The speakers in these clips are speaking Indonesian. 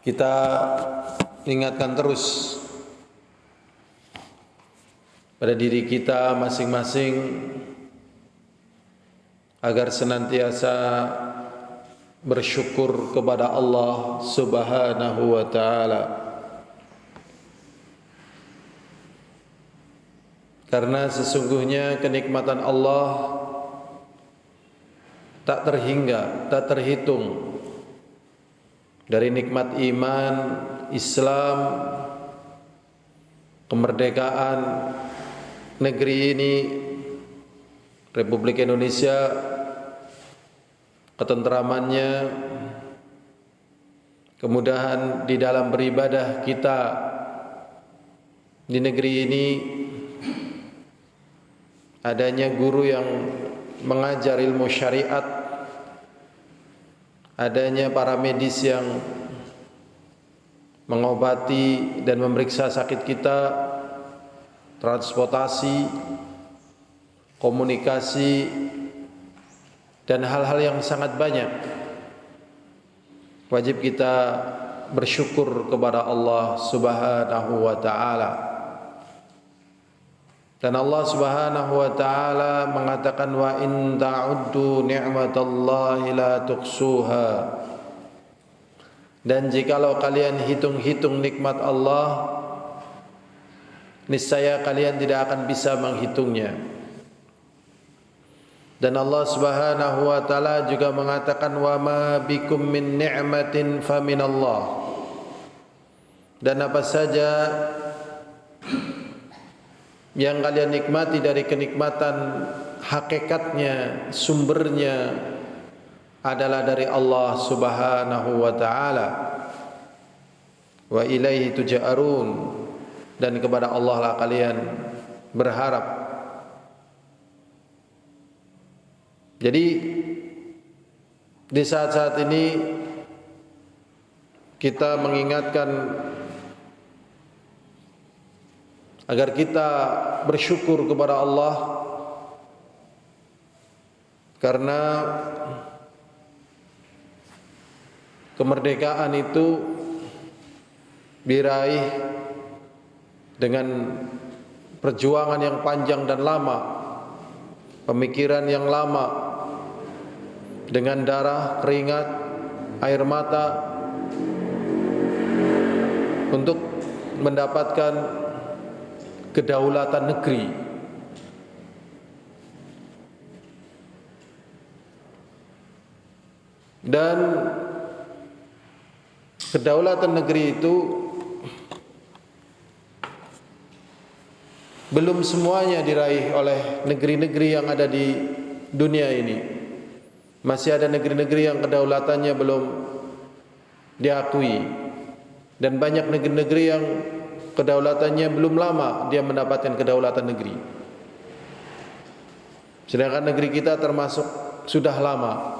kita ingatkan terus pada diri kita masing-masing agar senantiasa bersyukur kepada Allah Subhanahu wa taala. Karena sesungguhnya kenikmatan Allah tak terhingga, tak terhitung. Dari nikmat iman, Islam, kemerdekaan negeri ini, Republik Indonesia, ketentramannya, kemudahan di dalam beribadah kita di negeri ini, adanya guru yang mengajar ilmu syariat, adanya para medis yang mengobati dan memeriksa sakit kita, transportasi, komunikasi, dan hal-hal yang sangat banyak. Wajib kita bersyukur kepada Allah Subhanahu wa taala. Dan Allah Subhanahu wa taala mengatakan, wa in ta'uddu ni'matallahi la tuhsuha. Dan jikalau kalian hitung-hitung nikmat Allah, niscaya kalian tidak akan bisa menghitungnya. Dan Allah Subhanahu wa taala juga mengatakan, wa ma bikum min ni'matin faminallah. Dan apa saja yang kalian nikmati dari kenikmatan, hakikatnya, sumbernya adalah dari Allah Subhanahu wa taala. Wa ilaihi tuja'arun, dan kepada Allah lah kalian berharap. Jadi di saat-saat ini kita mengingatkan agar kita bersyukur kepada Allah, karena kemerdekaan itu diraih dengan perjuangan yang panjang dan lama, pemikiran yang lama, dengan darah, keringat, air mata, untuk mendapatkan kedaulatan negeri. Dan kedaulatan negeri itu belum semuanya diraih oleh negeri-negeri yang ada di dunia ini. Masih ada negeri-negeri yang kedaulatannya belum diakui, dan banyak negeri-negeri yang kedaulatannya belum lama dia mendapatkan kedaulatan negeri. Sedangkan negeri kita termasuk sudah lama.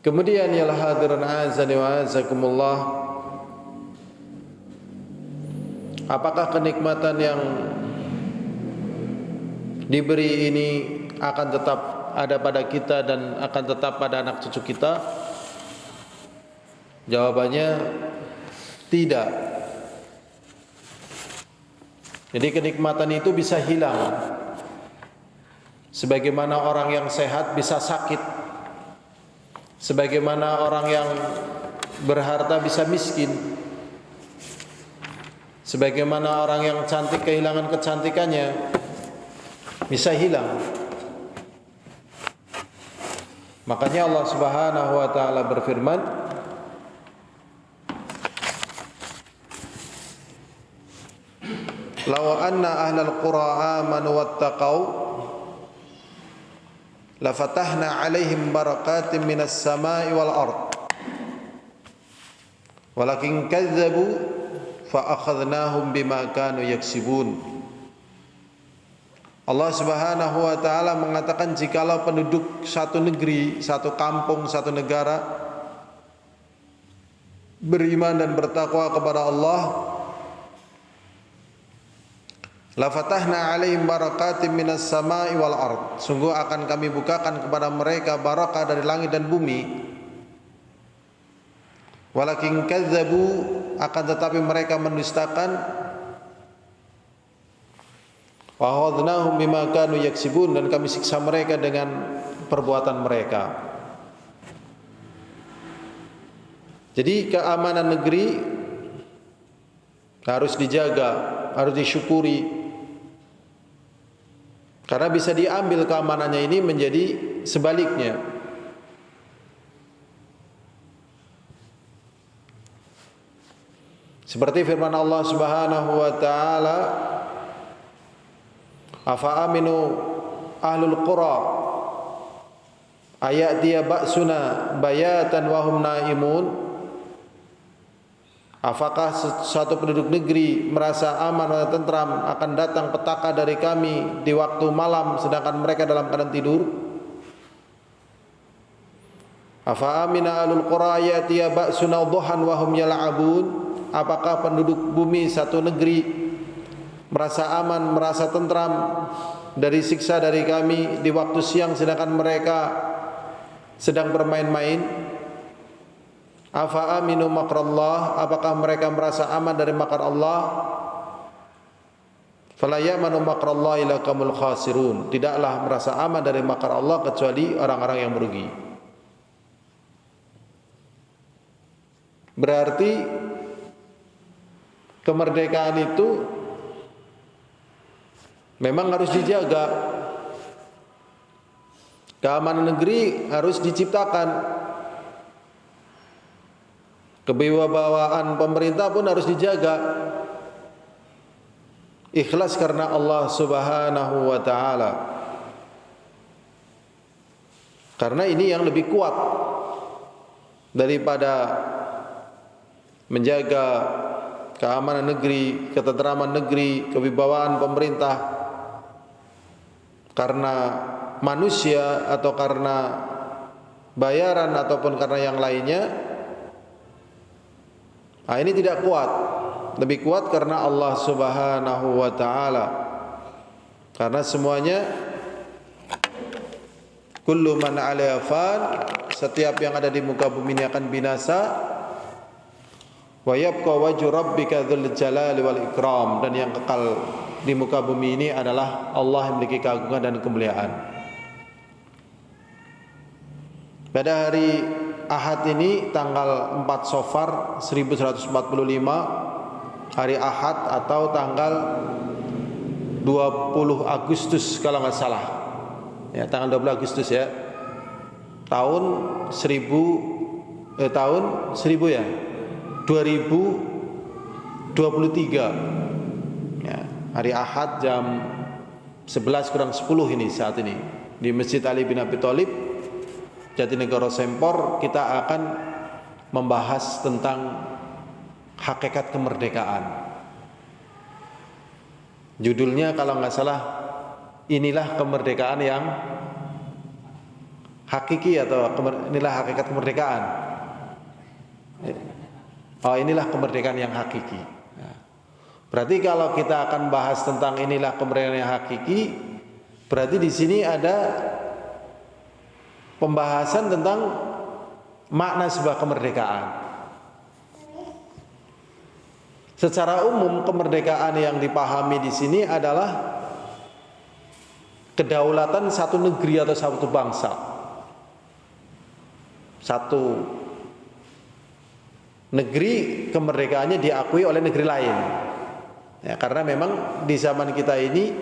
Kemudian ya hadirin azani wa azakumullah, apakah kenikmatan yang diberi ini akan tetap ada pada kita dan akan tetap pada anak cucu kita? Jawabannya tidak. Jadi kenikmatan itu bisa hilang, sebagaimana orang yang sehat bisa sakit, sebagaimana orang yang berharta bisa miskin, sebagaimana orang yang cantik kehilangan kecantikannya bisa hilang. Makanya Allah Subhanahu wa taala berfirman, law anna ahlal qura amanu wattaqau la fatahna alaihim barakatim minas samai wal ard walakin kadzabu fa akhadnahum bima kanu yaksibun. Allah Subhanahu wa taala mengatakan, jikalau penduduk satu negeri, satu kampung, satu negara beriman dan bertakwa kepada Allah, La fatahna 'alaihim barakatim minas sama'i wal ard. Sungguh akan kami bukakan kepada mereka barakah dari langit dan bumi. Walakin kadzabu, akan tetapi mereka mendustakan. Wa akhadnahum bima kanu yaksibun, dan kami siksa mereka dengan perbuatan mereka. Jadi keamanan negeri harus dijaga, harus disyukuri. Karena bisa diambil keamanannya ini menjadi sebaliknya. Seperti firman Allah Subhanahu wa taala, afa aminu ahlul qura ayatiya ba'suna bayatan wa hum naimun. Apakah suatu penduduk negeri merasa aman dan tentram akan datang petaka dari kami di waktu malam sedangkan mereka dalam keadaan tidur? Afa amina ahlul qura ayatiya ba'suna duhan wa hum yal'abun. Apakah penduduk bumi satu negeri merasa aman, merasa tentram dari siksa dari kami di waktu siang sedangkan mereka sedang bermain-main? Afa aminu makrallah, apakah mereka merasa aman dari makar Allah? Fala yamanu makrallah illa kamul khasirun. Tidaklah merasa aman dari makar Allah kecuali orang-orang yang merugi. Berarti kemerdekaan itu memang harus dijaga. Keamanan negeri harus diciptakan. Kewibawaan pemerintah pun harus dijaga. Ikhlas karena Allah Subhanahu wa taala. Karena ini yang lebih kuat daripada menjaga keamanan negeri, ketentraman negeri, kewibawaan pemerintah. Karena manusia atau karena bayaran ataupun karena yang lainnya. Nah, ini tidak kuat. Lebih kuat karena Allah Subhanahu wa taala. Karena semuanya kullu man 'alaiha fan, setiap yang ada di muka bumi ini akan binasa. Wa yabqa wajhu rabbika dzul jalali wal ikram, dan yang kekal di muka bumi ini adalah Allah yang memiliki keagungan dan kemuliaan. Pada hari Ahad ini tanggal 4 Safar 1145, hari Ahad atau tanggal 20 Agustus kalau nggak salah. Ya, tanggal 20 Agustus ya. Tahun 1000 ya. 2023. Ya, hari Ahad jam 11 kurang 10 ini saat ini di Masjid Ali bin Abi Thalib, Jatinegara Sempor. Kita akan membahas tentang hakikat kemerdekaan. Judulnya kalau nggak salah, inilah kemerdekaan yang hakiki, atau inilah hakikat kemerdekaan. Oh, inilah kemerdekaan yang hakiki. Berarti kalau kita akan bahas tentang inilah kemerdekaan yang hakiki, berarti di sini ada pembahasan tentang makna sebuah kemerdekaan. Secara umum kemerdekaan yang dipahami di sini adalah kedaulatan satu negeri atau satu bangsa. Satu negeri kemerdekaannya diakui oleh negeri lain. Ya, karena memang di zaman kita ini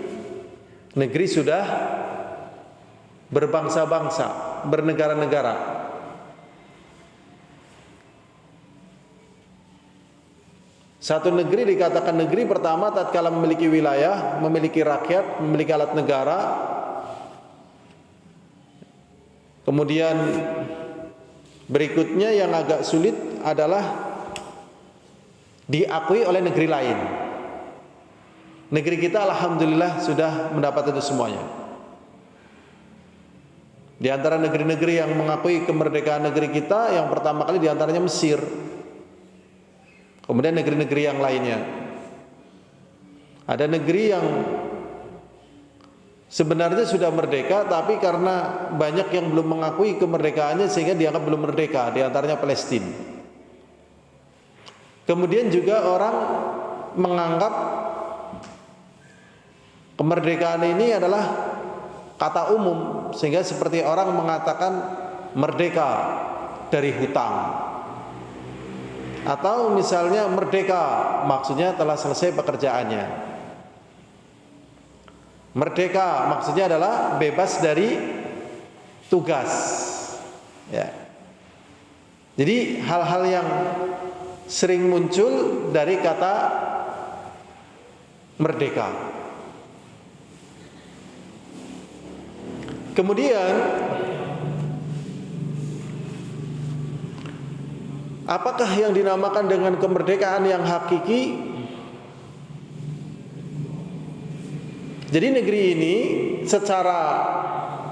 negeri sudah berbangsa-bangsa, bernegara-negara. Satu negeri dikatakan negeri pertama tatkala memiliki wilayah, memiliki rakyat, memiliki alat negara. Kemudian berikutnya yang agak sulit adalah diakui oleh negeri lain. Negeri kita alhamdulillah sudah mendapat itu semuanya. Di antara negeri-negeri yang mengakui kemerdekaan negeri kita, yang pertama kali di antaranya Mesir. Kemudian negeri-negeri yang lainnya. Ada negeri yang sebenarnya sudah merdeka, tapi karena banyak yang belum mengakui kemerdekaannya sehingga dianggap belum merdeka, di antaranya Palestina. Kemudian juga orang menganggap kemerdekaan ini adalah kata umum, sehingga seperti orang mengatakan merdeka dari hutang, atau misalnya merdeka maksudnya telah selesai pekerjaannya. Merdeka maksudnya adalah bebas dari tugas, ya. Jadi hal-hal yang sering muncul dari kata merdeka. Kemudian apakah yang dinamakan dengan kemerdekaan yang hakiki? Jadi negeri ini secara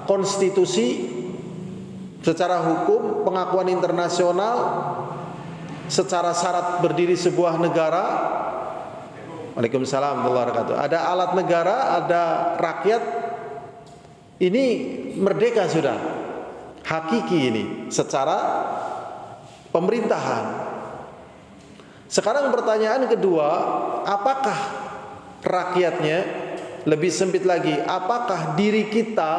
konstitusi, secara hukum, pengakuan internasional, secara syarat berdiri sebuah negara. Waalaikumsalam warahmatullahi wabarakatuh. Ada alat negara, ada rakyat. Ini merdeka sudah. Hakiki ini secara pemerintahan. Sekarang pertanyaan kedua, apakah rakyatnya? Lebih sempit lagi, apakah diri kita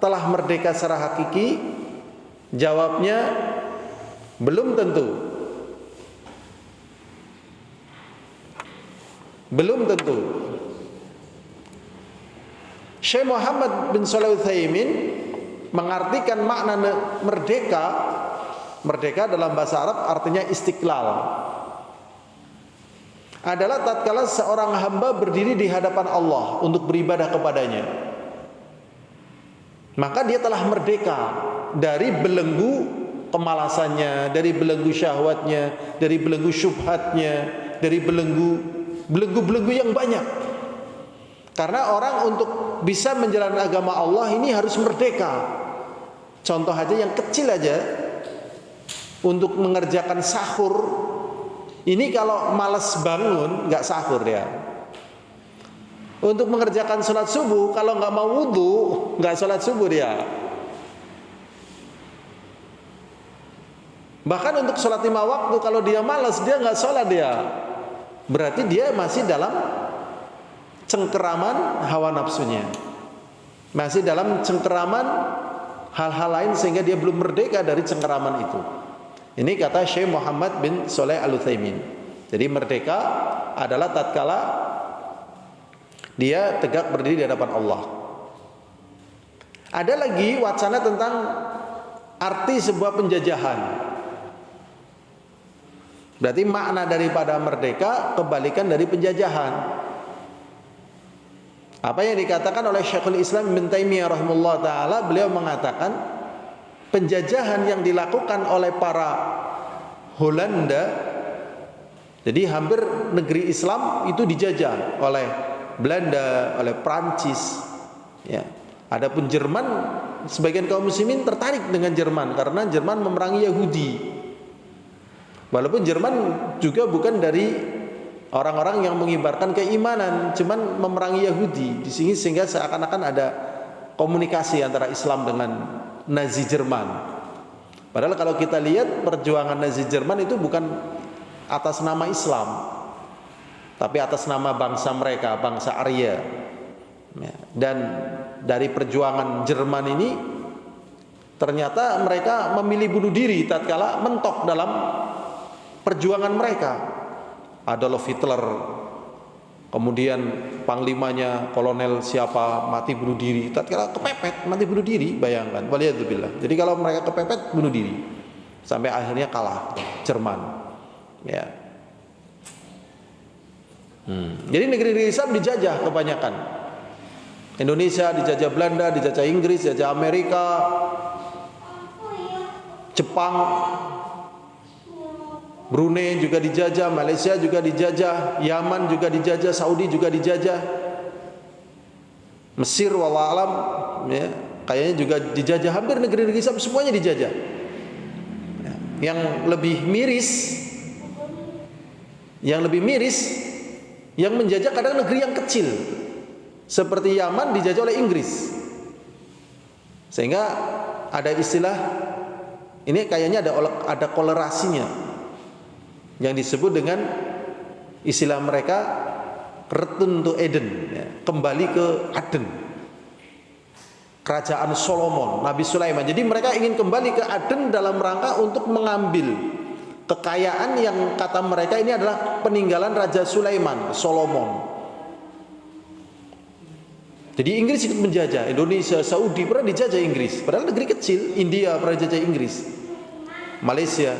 telah merdeka secara hakiki? Jawabnya belum tentu. Belum tentu. Syekh Muhammad bin Shalih Al-Utsaimin mengartikan makna merdeka. Merdeka dalam bahasa Arab artinya istiqlal. Adalah tatkala seorang hamba berdiri di hadapan Allah untuk beribadah kepadanya, maka dia telah merdeka dari belenggu kemalasannya, dari belenggu syahwatnya, dari belenggu syubhatnya, dari belenggu yang banyak. Karena orang untuk bisa menjalankan agama Allah ini harus merdeka. Contoh aja yang kecil aja, untuk mengerjakan sahur. Ini kalau malas bangun nggak sahur ya. Untuk mengerjakan sholat subuh, kalau nggak mau wudhu nggak sholat subuh dia. Bahkan untuk sholat 5 waktu, kalau dia malas dia nggak sholat dia. Berarti dia masih dalam cengkeraman hawa nafsunya, masih dalam cengkeraman hal-hal lain sehingga dia belum merdeka dari cengkeraman itu. Ini kata Syekh Muhammad bin Shalih Al-Utsaimin. Jadi merdeka adalah tatkala dia tegak berdiri di hadapan Allah. Ada lagi wacana tentang arti sebuah penjajahan. Berarti makna daripada merdeka kebalikan dari penjajahan. Apa yang dikatakan oleh Syekhul Islam Ibnu Taimiyah rahimahullah taala, beliau mengatakan penjajahan yang dilakukan oleh para Holanda, jadi hampir negeri Islam itu dijajah oleh Belanda, oleh Prancis, ya. Adapun Jerman, sebagian kaum muslimin tertarik dengan Jerman karena Jerman memerangi Yahudi. Walaupun Jerman juga bukan dari orang-orang yang mengibarkan keimanan, cuman memerangi Yahudi. Di sini sehingga seakan-akan ada komunikasi antara Islam dengan Nazi Jerman. Padahal kalau kita lihat perjuangan Nazi Jerman itu bukan atas nama Islam, tapi atas nama bangsa mereka, bangsa Arya. Dan dari perjuangan Jerman ini ternyata mereka memilih bunuh diri tatkala mentok dalam perjuangan mereka. Adolf Hitler, kemudian panglimanya kolonel siapa mati bunuh diri, tatkala kepepet mati bunuh diri, bayangkan. Waliyadzubillah. Jadi kalau mereka kepepet bunuh diri sampai akhirnya kalah Jerman. Ya. Jadi negeri-negeri Islam dijajah kebanyakan. Indonesia dijajah Belanda, dijajah Inggris, dijajah Amerika, Jepang, Brunei juga dijajah, Malaysia juga dijajah, Yaman juga dijajah, Saudi juga dijajah, Mesir wallahu alam, ya, kayaknya juga dijajah. Hampir negeri-negeri Islam semuanya dijajah. Yang lebih miris yang menjajah kadang negeri yang kecil, seperti Yaman dijajah oleh Inggris. Sehingga ada istilah, ini kayaknya ada kolerasinya, yang disebut dengan istilah mereka Return to Eden, ya, kembali ke Aden, kerajaan Solomon, Nabi Sulaiman. Jadi mereka ingin kembali ke Aden dalam rangka untuk mengambil kekayaan yang kata mereka ini adalah peninggalan Raja Sulaiman, Solomon. Jadi Inggris ikut menjajah Indonesia, Saudi pernah dijajah Inggris, padahal negeri kecil. India pernah dijajah Inggris, Malaysia.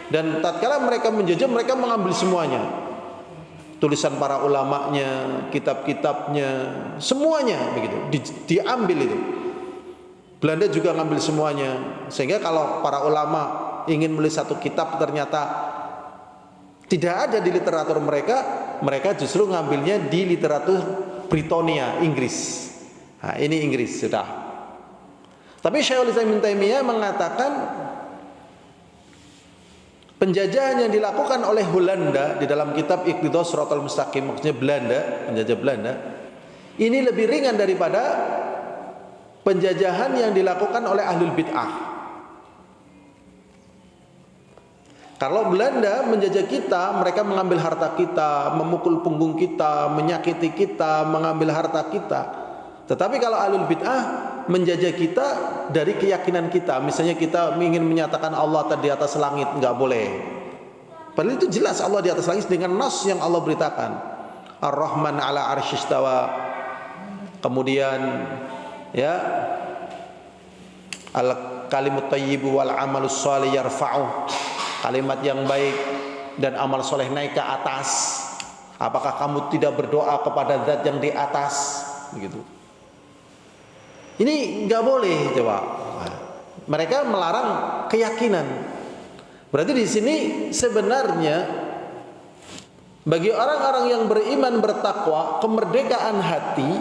Dan tatkala mereka menjajah, mereka mengambil semuanya, tulisan para ulamanya, kitab-kitabnya, semuanya begitu diambil itu. Belanda juga ngambil semuanya, sehingga kalau para ulama ingin menulis satu kitab ternyata tidak ada di literatur mereka, mereka justru ngambilnya di literatur Britania, Inggris. Nah, ini Inggris sudah. Tapi Syekhul Islam Ibnu Taimiyah mengatakan penjajahan yang dilakukan oleh Belanda di dalam kitab Iqtidaus Shiratal Mustaqim, maksudnya Belanda, penjajah Belanda, ini lebih ringan daripada penjajahan yang dilakukan oleh ahlul bid'ah. Kalau Belanda menjajah kita, mereka mengambil harta kita, memukul punggung kita, menyakiti kita, mengambil harta kita. Tetapi kalau ahlul bid'ah menjajah kita dari keyakinan kita, misalnya kita ingin menyatakan Allah di atas langit, nggak boleh. Padahal itu jelas Allah di atas langit dengan nas yang Allah beritakan. Ar-Rahman ala arsyistawa. Kemudian ya, al-kalimut thayyibu wal amalus shalih yarfa'u. Kalimat yang baik dan amal soleh naik ke atas. Apakah kamu tidak berdoa kepada zat yang di atas? Begitu. Ini nggak boleh, coba. Mereka melarang keyakinan. Berarti di sini sebenarnya bagi orang-orang yang beriman bertakwa, kemerdekaan hati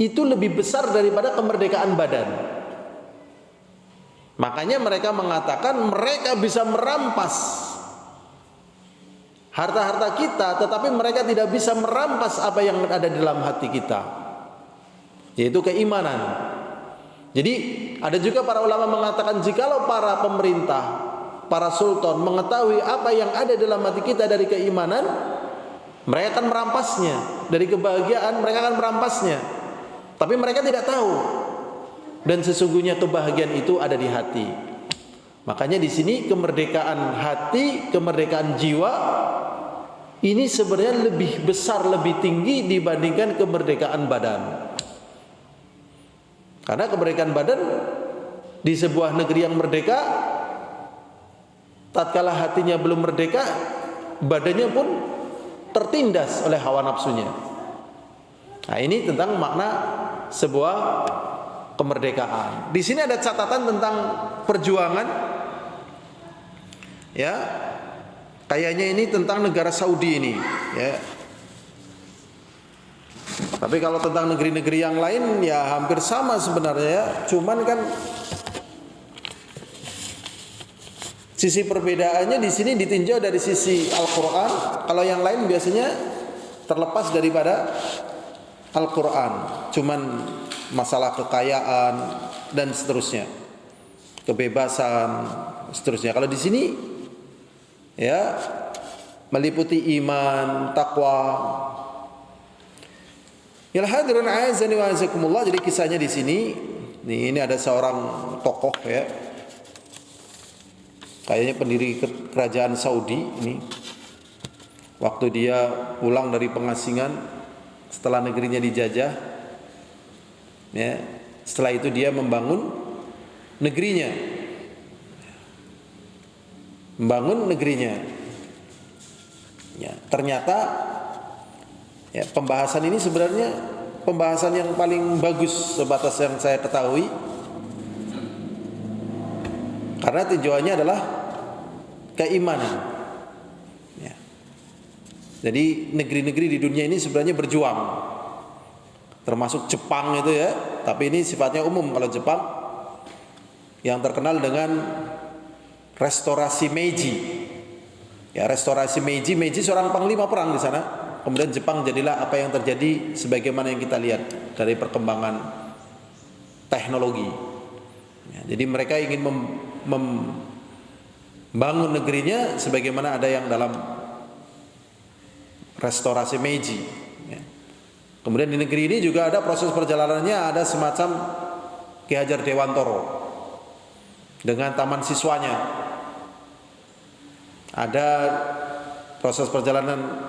itu lebih besar daripada kemerdekaan badan. Makanya mereka mengatakan mereka bisa merampas harta-harta kita, tetapi mereka tidak bisa merampas apa yang ada di dalam hati kita, yaitu keimanan. Jadi ada juga para ulama mengatakan jikalau para pemerintah, para sultan mengetahui apa yang ada dalam hati kita dari keimanan, mereka akan merampasnya. Dari kebahagiaan mereka akan merampasnya. Tapi mereka tidak tahu. Dan sesungguhnya kebahagiaan itu ada di hati. Makanya di sini kemerdekaan hati, kemerdekaan jiwa ini sebenarnya lebih besar, lebih tinggi dibandingkan kemerdekaan badan. Karena kemerdekaan badan di sebuah negeri yang merdeka, tatkala hatinya belum merdeka, badannya pun tertindas oleh hawa nafsunya. Nah, ini tentang makna sebuah kemerdekaan. Di sini ada catatan tentang perjuangan, ya, kayaknya ini tentang negara Saudi ini, ya. Tapi kalau tentang negeri-negeri yang lain, ya hampir sama sebenarnya, ya. Cuman kan sisi perbedaannya di sini ditinjau dari sisi Al-Quran. Kalau yang lain biasanya terlepas daripada Al-Quran, cuman masalah kekayaan dan seterusnya, kebebasan, seterusnya. Kalau di sini ya meliputi iman, takwa. Ya hadirin azani wa azakumullah. Jadi kisahnya di sini, nih, ini ada seorang tokoh, ya, kayaknya pendiri kerajaan Saudi ini. Waktu dia pulang dari pengasingan setelah negerinya dijajah, ya, setelah itu dia membangun negerinya, ya, ternyata, ya, pembahasan ini sebenarnya pembahasan yang paling bagus sebatas yang saya ketahui, karena tujuannya adalah keimanan, ya. Jadi negeri-negeri di dunia ini sebenarnya berjuang, termasuk Jepang itu, ya, tapi ini sifatnya umum. Kalau Jepang yang terkenal dengan restorasi Meiji, ya, restorasi Meiji seorang panglima perang di sana, kemudian Jepang jadilah apa yang terjadi sebagaimana yang kita lihat dari perkembangan teknologi. Ya, jadi mereka ingin membangun negerinya sebagaimana ada yang dalam restorasi Meiji. Ya. Kemudian di negeri ini juga ada proses perjalanannya, ada semacam Ki Hajar Dewantoro dengan taman siswanya. Ada proses perjalanan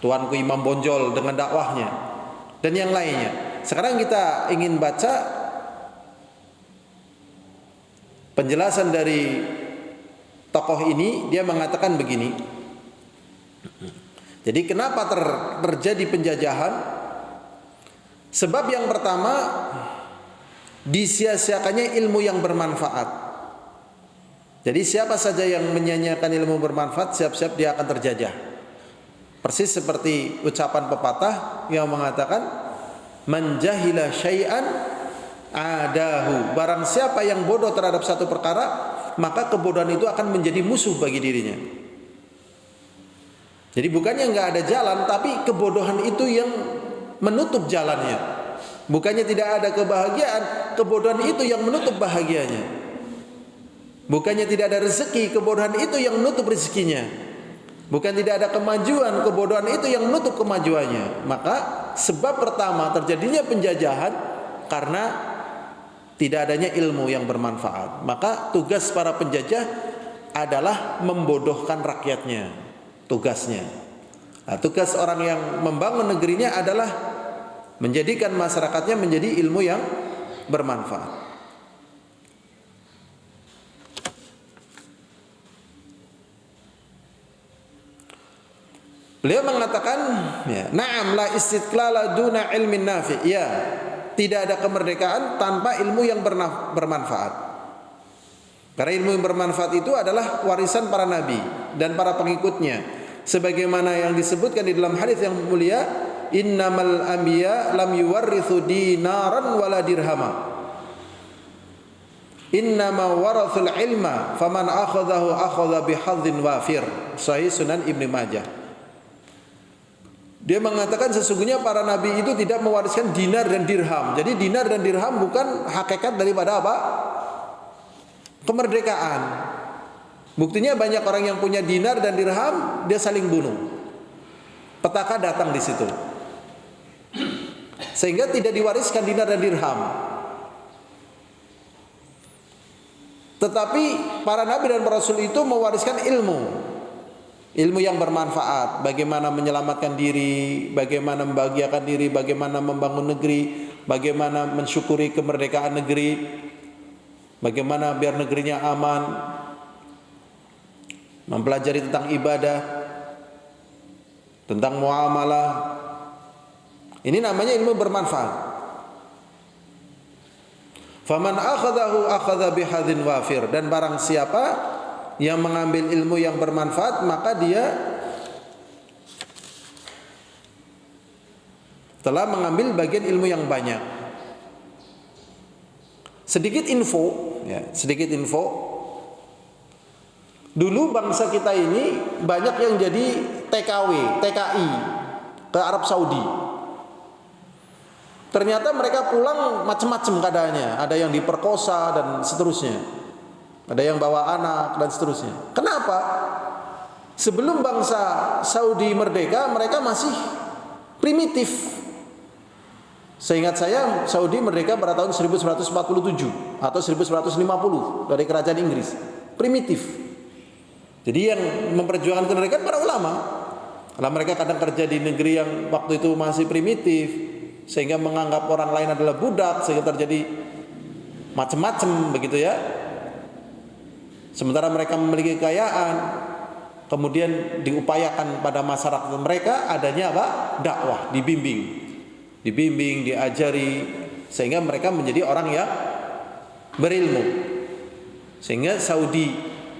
Tuanku Imam Bonjol dengan dakwahnya dan yang lainnya. Sekarang kita ingin baca penjelasan dari tokoh ini. Dia mengatakan begini. Jadi kenapa terjadi penjajahan? Sebab yang pertama, disia-siakannya ilmu yang bermanfaat. Jadi siapa saja yang menyanyiakan ilmu bermanfaat, siap-siap dia akan terjajah. Persis seperti ucapan pepatah yang mengatakan, man jahila syai'an adahu. Barang siapa yang bodoh terhadap satu perkara, maka kebodohan itu akan menjadi musuh bagi dirinya. Jadi bukannya nggak ada jalan, tapi kebodohan itu yang menutup jalannya. Bukannya tidak ada kebahagiaan, kebodohan itu yang menutup bahagianya. Bukannya tidak ada rezeki, kebodohan itu yang menutup rezekinya. Bukan tidak ada kemajuan, kebodohan itu yang menutup kemajuannya. Maka sebab pertama terjadinya penjajahan karena tidak adanya ilmu yang bermanfaat. Maka tugas para penjajah adalah membodohkan rakyatnya. Tugasnya. Nah, tugas orang yang membangun negerinya adalah menjadikan masyarakatnya menjadi ilmu yang bermanfaat. Beliau mengatakan, ya, na'am la istiqlala duna ilmin nafi'. Ya, tidak ada kemerdekaan tanpa ilmu yang bermanfaat. Karena ilmu yang bermanfaat itu adalah warisan para nabi dan para pengikutnya. Sebagaimana yang disebutkan di dalam hadis yang mulia, innamal anbiya lam yuwarrithu dinaran wala dirhama. Innama warathul ilma faman akhadhahu akhadha bihadzin wafir. Sahih Sunan Ibnu Majah. Dia mengatakan sesungguhnya para nabi itu tidak mewariskan dinar dan dirham. Jadi dinar dan dirham bukan hakikat daripada apa? Kemerdekaan. Buktinya banyak orang yang punya dinar dan dirham, dia saling bunuh. Petaka datang di situ. Sehingga tidak diwariskan dinar dan dirham. Tetapi para nabi dan para rasul itu mewariskan ilmu. Ilmu yang bermanfaat, bagaimana menyelamatkan diri, bagaimana membahagiakan diri, bagaimana membangun negeri, bagaimana mensyukuri kemerdekaan negeri, bagaimana biar negerinya aman, mempelajari tentang ibadah, tentang muamalah. Ini namanya ilmu bermanfaat. Faman akhadahu akhadha bihadzin wafir. Dan barang siapa yang mengambil ilmu yang bermanfaat, maka dia telah mengambil bagian ilmu yang banyak. Sedikit info, ya, sedikit info. Dulu bangsa kita ini banyak yang jadi TKW, TKI ke Arab Saudi. Ternyata mereka pulang macam-macam keadaannya. Ada yang diperkosa dan seterusnya. Ada yang bawa anak dan seterusnya. Kenapa? Sebelum bangsa Saudi merdeka, mereka masih primitif. Seingat saya Saudi merdeka pada tahun 1947 atau 1950 dari kerajaan Inggris. Primitif. Jadi yang memperjuangkan kemerdekaan para ulama. Karena mereka kadang kerja di negeri yang waktu itu masih primitif, sehingga menganggap orang lain adalah budak, sehingga terjadi macam-macam begitu ya. Sementara mereka memiliki kekayaan, kemudian diupayakan pada masyarakat mereka adanya apa? Dakwah, dibimbing, diajari, sehingga mereka menjadi orang yang berilmu. Sehingga Saudi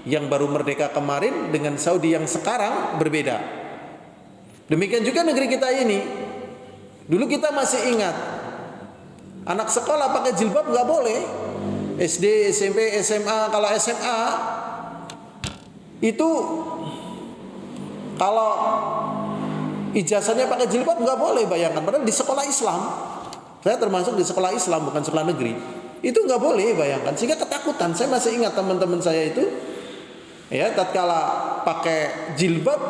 yang baru merdeka kemarin dengan Saudi yang sekarang berbeda. Demikian juga negeri kita ini. Dulu kita masih ingat, anak sekolah pakai jilbab nggak boleh. SD, SMP, SMA. Kalau SMA itu kalau ijazahnya pakai jilbab nggak boleh, bayangkan. Padahal di sekolah Islam, saya termasuk di sekolah Islam bukan sekolah negeri, itu nggak boleh, bayangkan. Sehingga ketakutan. Saya masih ingat teman-teman saya itu, ya, tatkala pakai jilbab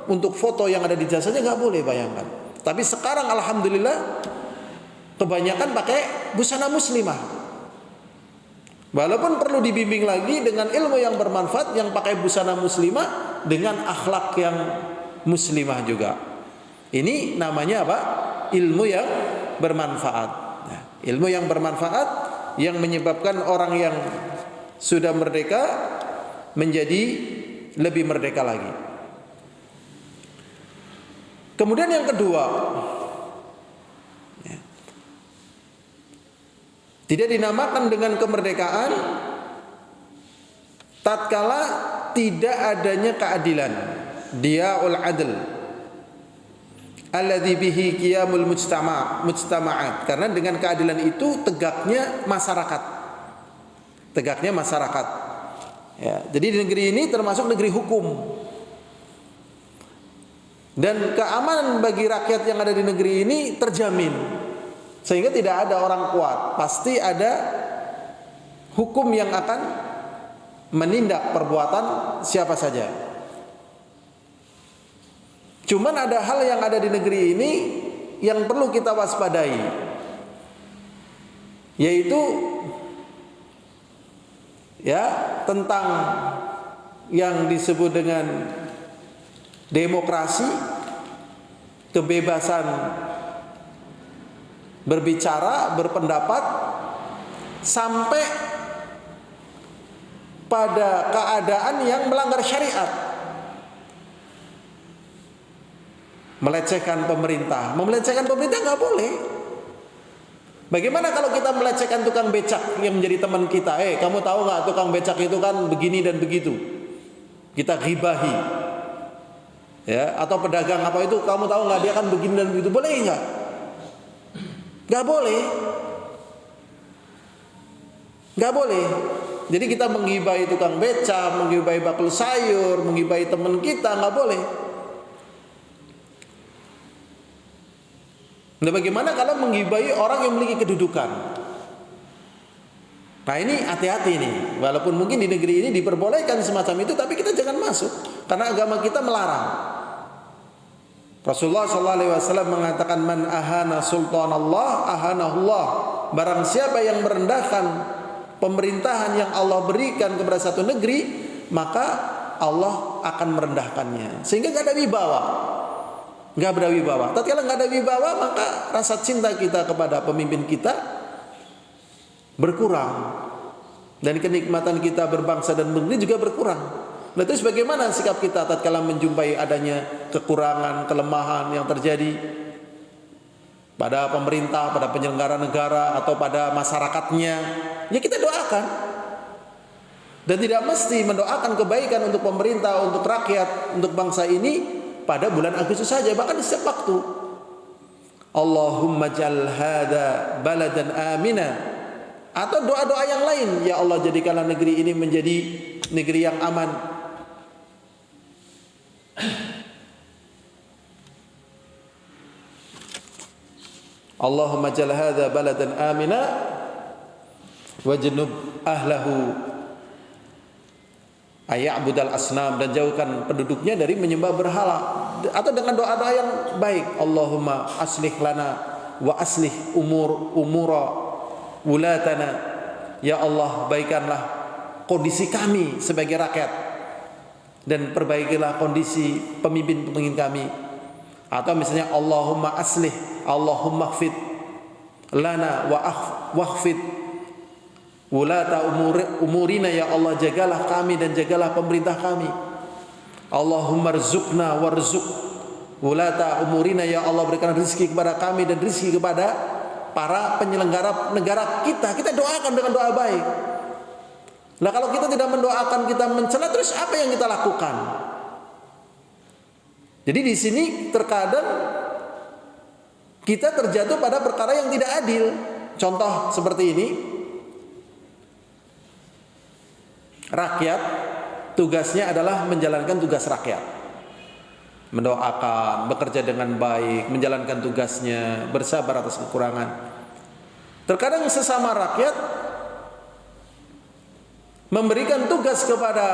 untuk foto yang ada di ijazahnya nggak boleh, bayangkan. Tapi sekarang alhamdulillah kebanyakan pakai busana muslimah. Walaupun perlu dibimbing lagi dengan ilmu yang bermanfaat, yang pakai busana muslimah dengan akhlak yang muslimah juga. Ini namanya apa? Ilmu yang bermanfaat. Nah, ilmu yang bermanfaat yang menyebabkan orang yang sudah merdeka menjadi lebih merdeka lagi. Kemudian yang kedua, tidak dinamakan dengan kemerdekaan tatkala tidak adanya keadilan. Diaul adl alladzi bihi qiyamul mujtama'at. Karena dengan keadilan itu tegaknya masyarakat. Tegaknya masyarakat. Ya, jadi di negeri ini termasuk negeri hukum. Dan keamanan bagi rakyat yang ada di negeri ini terjamin. Sehingga tidak ada orang kuat, pasti ada hukum yang akan menindak perbuatan siapa saja. Cuman ada hal yang ada di negeri ini yang perlu kita waspadai, yaitu ya tentang yang disebut dengan demokrasi, kebebasan berbicara, berpendapat, sampai pada keadaan yang melanggar syariat. Melecehkan pemerintah. Melecehkan pemerintah nggak boleh. Bagaimana kalau kita melecehkan tukang becak yang menjadi teman kita? Kamu tahu nggak tukang becak itu kan begini dan begitu. Kita ghibahi. Ya, atau pedagang apa itu, kamu tahu nggak dia kan begini dan begitu. Boleh nggak? Nggak boleh. Nggak boleh. Jadi kita menggibahi tukang becak, menggibahi bakul sayur, menggibahi teman kita, nggak boleh. Nah, bagaimana kalau menggibahi orang yang memiliki kedudukan? Nah, ini hati-hati nih. Walaupun mungkin di negeri ini diperbolehkan semacam itu, tapi kita jangan masuk karena agama kita melarang. Rasulullah SAW mengatakan, man ahana sultanallah ahanahullah. Barang siapa yang merendahkan pemerintahan yang Allah berikan kepada satu negeri, maka Allah akan merendahkannya. Sehingga gak ada wibawa, gak berwibawa. Tatkala gak ada wibawa, maka rasa cinta kita kepada pemimpin kita berkurang, dan kenikmatan kita berbangsa dan bernegeri juga berkurang. Nah, terus bagaimana sikap kita tatkala menjumpai adanya kekurangan, kelemahan yang terjadi pada pemerintah, pada penyelenggara negara, atau pada masyarakatnya? Ya kita doakan. Dan tidak mesti mendoakan kebaikan untuk pemerintah, untuk rakyat, untuk bangsa ini pada bulan Agustus saja, bahkan di setiap waktu. Allahumma ja'al hadza baladan amina, atau doa-doa yang lain. Ya Allah, jadikanlah negeri ini menjadi negeri yang aman. Allahumma ja'al hadza baladan amina wajnub ahlahu ay'budal asnam, dan jauhkan penduduknya dari menyembah berhala. Atau dengan doa-doa yang baik. Allahumma aslih lana wa aslih umura wulatana. Ya Allah, baikkanlah kondisi kami sebagai rakyat, dan perbaikilah kondisi pemimpin-pemimpin kami. Atau misalnya Allahumma aslih, Allahumma khfid lana wa khfid wulata umurina. Ya Allah, jagalah kami dan jagalah pemerintah kami. Allahumma rzuqna warzuq wulata umurina. Ya Allah, berikan rezeki kepada kami dan rezeki kepada para penyelenggara negara kita. Kita doakan dengan doa baik. Nah, kalau kita tidak mendoakan, kita mencela, terus apa yang kita lakukan? Jadi di sini terkadang kita terjatuh pada perkara yang tidak adil. Contoh seperti ini. Rakyat tugasnya adalah menjalankan tugas rakyat. mendoakan, bekerja dengan baik, menjalankan tugasnya, bersabar atas kekurangan. Terkadang sesama rakyat memberikan tugas kepada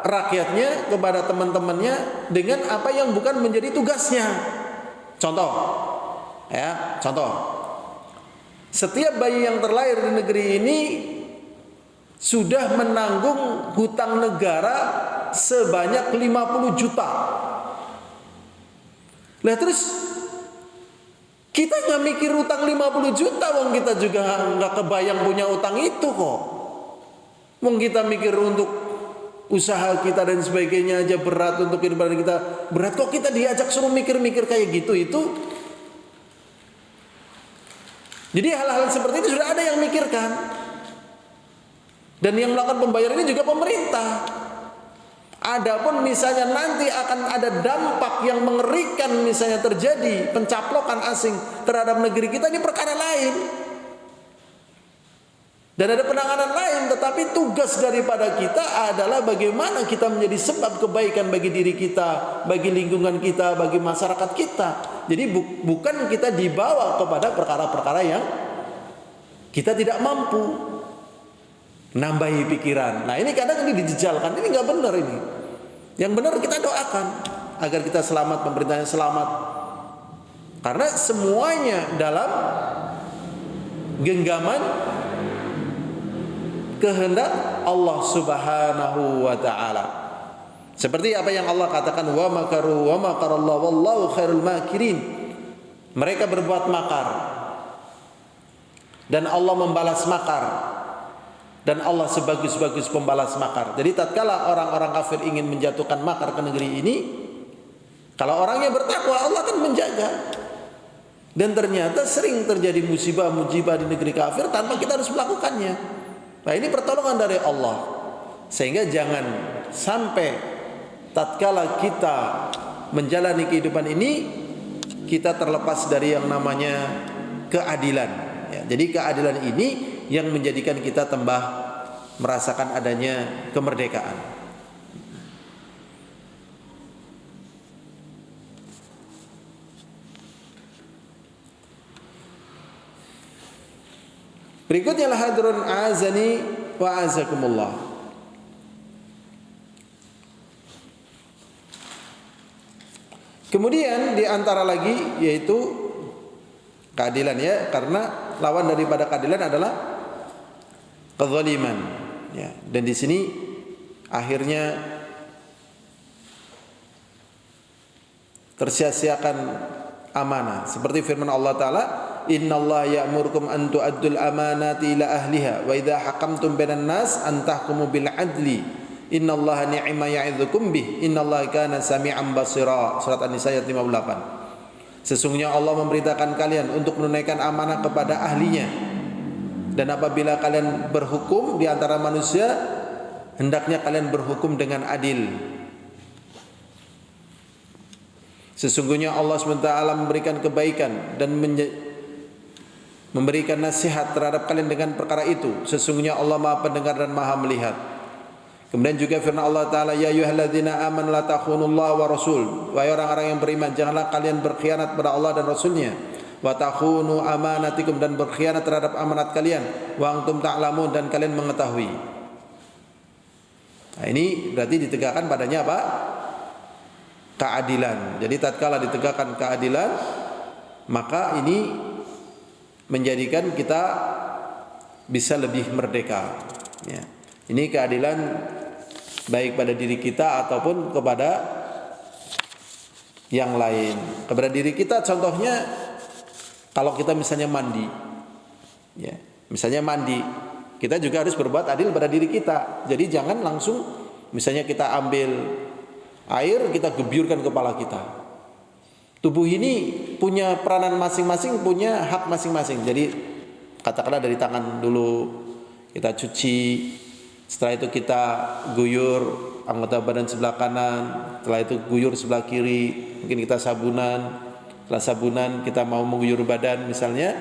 rakyatnya, kepada teman-temannya dengan apa yang bukan menjadi tugasnya. Contoh, setiap bayi yang terlahir di negeri ini sudah menanggung hutang negara sebanyak 50 juta. Lah terus kita nggak mikir utang 50 juta, wong kita juga nggak kebayang punya utang itu kok. Wong kita mikir untuk usaha kita dan sebagainya aja berat, untuk kehidupan kita berat, kok kita diajak suruh mikir-mikir kayak gitu itu. Jadi hal-hal seperti itu sudah ada yang mikirkan. Dan yang melakukan pembayaran ini juga pemerintah. Adapun misalnya nanti akan ada dampak yang mengerikan, misalnya terjadi pencaplokan asing terhadap negeri kita, ini perkara lain. Dan ada penanganan lain, tetapi tugas daripada kita adalah bagaimana kita menjadi sebab kebaikan bagi diri kita, bagi lingkungan kita, bagi masyarakat kita. Jadi bukan kita dibawa kepada perkara-perkara yang kita tidak mampu. Nambahi pikiran. Nah ini kadang ini dijejalkan, ini nggak benar ini. Yang benar kita doakan agar kita selamat, pemerintahnya selamat. Karena semuanya dalam genggaman kehendak Allah Subhanahu wa taala. Seperti apa yang Allah katakan, wa makaru wa makarallahu wallahu khairul makirin. Mereka berbuat makar dan Allah membalas makar. Dan Allah sebagus-bagus pembalas makar. Jadi tatkala orang-orang kafir ingin menjatuhkan makar ke negeri ini, kalau orangnya bertakwa, Allah akan menjaga. Dan ternyata sering terjadi musibah-musibah di negeri kafir tanpa kita harus melakukannya. Nah ini pertolongan dari Allah. Sehingga jangan sampai tatkala kita menjalani kehidupan ini, kita terlepas dari yang namanya keadilan. Ya, jadi keadilan ini yang menjadikan kita tambah merasakan adanya kemerdekaan. Berikutnya lah hadrun azani wa azakumullah. Kemudian di antara lagi yaitu keadilan, ya, karena lawan daripada keadilan adalah kezaliman, ya. Dan di sini akhirnya tersia-siakan amanah. Seperti firman Allah Ta'ala, innallaha ya'murukum an tu'addul amanati ila ahliha wa idza hakamtum bainan nas an tahkumu bil adli innallaha ni'ma ya'idzukum bih innallaha kana sami'an basira. Surat An-Nisa ayat 58. Sesungguhnya Allah memerintahkan kalian untuk menunaikan amanah kepada ahlinya. Dan apabila kalian berhukum di antara manusia, hendaknya kalian berhukum dengan adil. Sesungguhnya Allah SWT memberikan kebaikan dan memberikan nasihat terhadap kalian dengan perkara itu. Sesungguhnya Allah Maha Pendengar dan Maha Melihat. Kemudian juga firman Allah Ta'ala, ya ayyuhalladzina amanu la takhunullaha wa rasul. Wahai orang-orang yang beriman, janganlah kalian berkhianat pada Allah dan Rasulnya. Wa takhunu amanatikum, dan berkhianat terhadap amanat kalian. Wa antum ta'lamun, dan kalian mengetahui. Nah, ini berarti ditegakkan padanya apa? Keadilan. Jadi tatkala ditegakkan keadilan, maka ini menjadikan kita bisa lebih merdeka, ya. Ini keadilan baik pada diri kita ataupun kepada yang lain. Kepada diri kita contohnya, kalau kita misalnya mandi, ya, misalnya mandi, kita juga harus berbuat adil pada diri kita. Jadi jangan langsung misalnya kita ambil air, kita gebyurkan kepala kita. Tubuh ini punya peranan masing-masing, punya hak masing-masing. Jadi katakanlah dari tangan dulu kita cuci, setelah itu kita guyur anggota badan sebelah kanan, setelah itu guyur sebelah kiri, mungkin kita sabunan. Setelah sabunan kita mau mengguyur badan, misalnya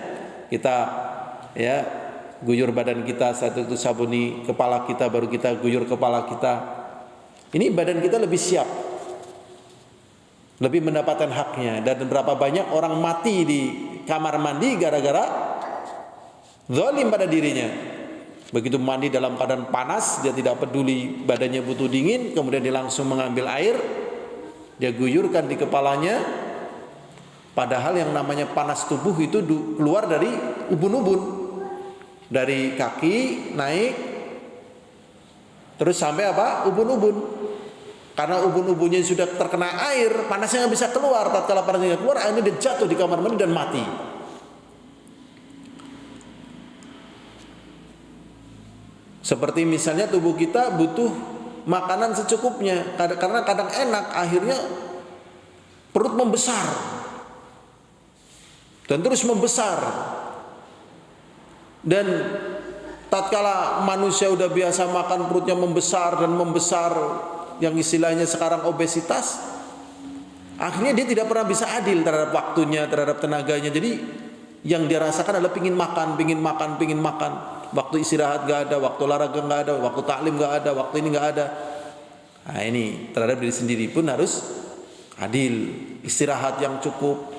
kita ya guyur badan kita, setelah itu sabuni kepala kita, baru kita guyur kepala kita. Ini badan kita lebih siap. lebih mendapatkan haknya. Dan berapa banyak orang mati di kamar mandi gara-gara zalim pada dirinya. Begitu mandi dalam keadaan panas, dia tidak peduli badannya butuh dingin, kemudian dia langsung mengambil air, dia guyurkan di kepalanya, padahal yang namanya panas tubuh itu keluar dari ubun-ubun, dari kaki naik terus sampai apa? Ubun-ubun. Karena ubun-ubunnya sudah terkena air, panasnya nggak bisa keluar. Tatkala panasnya keluar, akhirnya dia jatuh di kamar mandi dan mati. Seperti misalnya tubuh kita butuh makanan secukupnya, karena kadang enak, akhirnya perut membesar dan terus membesar. Dan tatkala manusia udah biasa makan, perutnya membesar dan membesar, yang istilahnya sekarang obesitas, akhirnya dia tidak pernah bisa adil terhadap waktunya, terhadap tenaganya. Jadi yang dia rasakan adalah pingin makan. Waktu istirahat gak ada, waktu olahraga gak ada, waktu taklim gak ada, waktu ini gak ada. Nah ini terhadap diri sendiri pun harus adil, istirahat yang cukup,